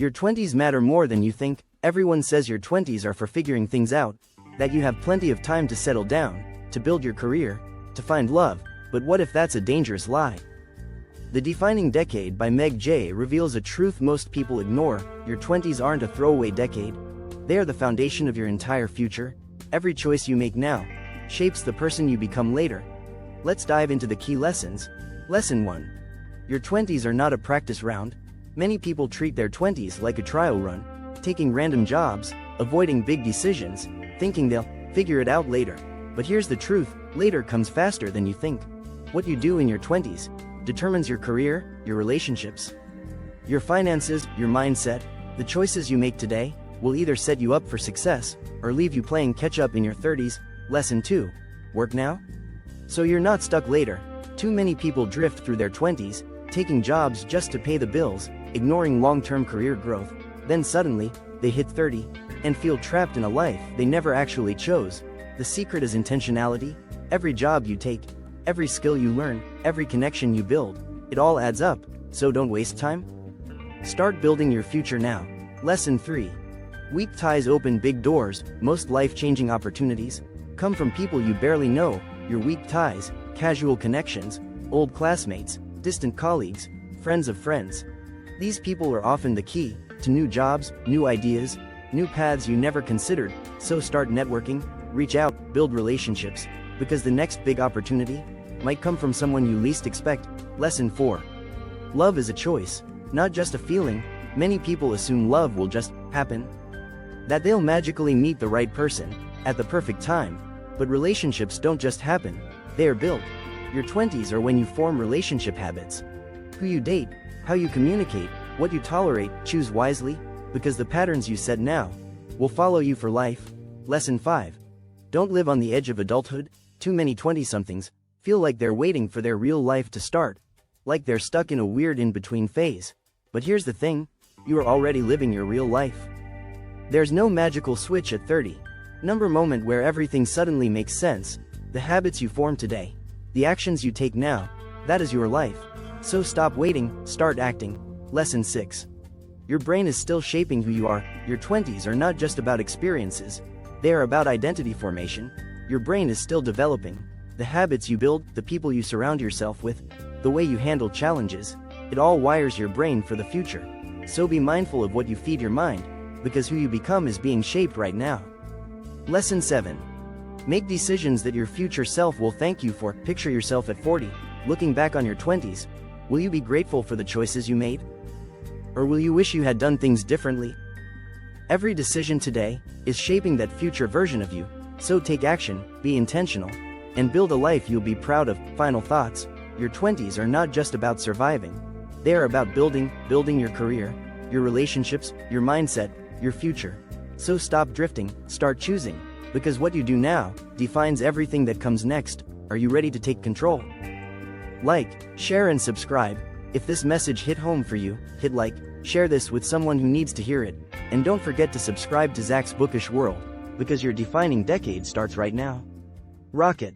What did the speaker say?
Your 20s matter more than you think. Everyone says your 20s are for figuring things out, that you have plenty of time to settle down, to build your career, to find love, but what if that's a dangerous lie? The Defining Decade by Meg Jay reveals a truth most people ignore. Your 20s aren't a throwaway decade. They are the foundation of your entire future. Every choice you make now shapes the person you become later. Let's dive into the key lessons. Lesson 1. Your 20s are not a practice round. Many people treat their 20s like a trial run, taking random jobs, avoiding big decisions, thinking they'll figure it out later. But here's the truth, later comes faster than you think. What you do in your 20s determines your career, your relationships, your finances, your mindset. The choices you make today will either set you up for success or leave you playing catch-up in your 30s. Lesson 2. Work now, so you're not stuck later. Too many people drift through their 20s, taking jobs just to pay the bills, ignoring long-term career growth. Then suddenly, they hit 30 and feel trapped in a life they never actually chose. The secret is intentionality. Every job you take, every skill you learn, every connection you build, it all adds up, so don't waste time. Start building your future now. Lesson 3. Weak ties open big doors. Most life-changing opportunities come from people you barely know. Your weak ties, casual connections, old classmates, distant colleagues, friends of friends. These people are often the key to new jobs, new ideas, new paths you never considered. So start networking, reach out, build relationships, because the next big opportunity might come from someone you least expect. Lesson 4. Love is a choice, not just a feeling. Many people assume love will just happen, that they'll magically meet the right person at the perfect time. But relationships don't just happen, they are built. Your 20s are when you form relationship habits. Who you date, how you communicate, what you tolerate. Choose wisely, because the patterns you set now will follow you for life. Lesson 5. Don't live on the edge of adulthood. Too many 20-somethings feel like they're waiting for their real life to start, like they're stuck in a weird in-between phase. But here's the thing, you are already living your real life. There's no magical switch at 30. Number moment where everything suddenly makes sense. The habits you form today, the actions you take now, that is your life. So stop waiting, start acting. Lesson 6. Your brain is still shaping who you are. Your 20s are not just about experiences, they are about identity formation. Your brain is still developing. The habits you build, the people you surround yourself with, the way you handle challenges, it all wires your brain for the future. So be mindful of what you feed your mind, because who you become is being shaped right now. Lesson 7. Make decisions that your future self will thank you for. Picture yourself at 40, looking back on your 20s. Will you be grateful for the choices you made? Or will you wish you had done things differently? Every decision today is shaping that future version of you. So take action, be intentional, and build a life you'll be proud of. Final thoughts. Your 20s are not just about surviving. They are about building your career, your relationships, your mindset, your future. So stop drifting, start choosing, because what you do now defines everything that comes next. Are you ready to take control? Like, share and subscribe. If this message hit home for you, hit like, share this with someone who needs to hear it, and don't forget to subscribe to Zach's Bookish World, because your defining decade starts right now. Rock it!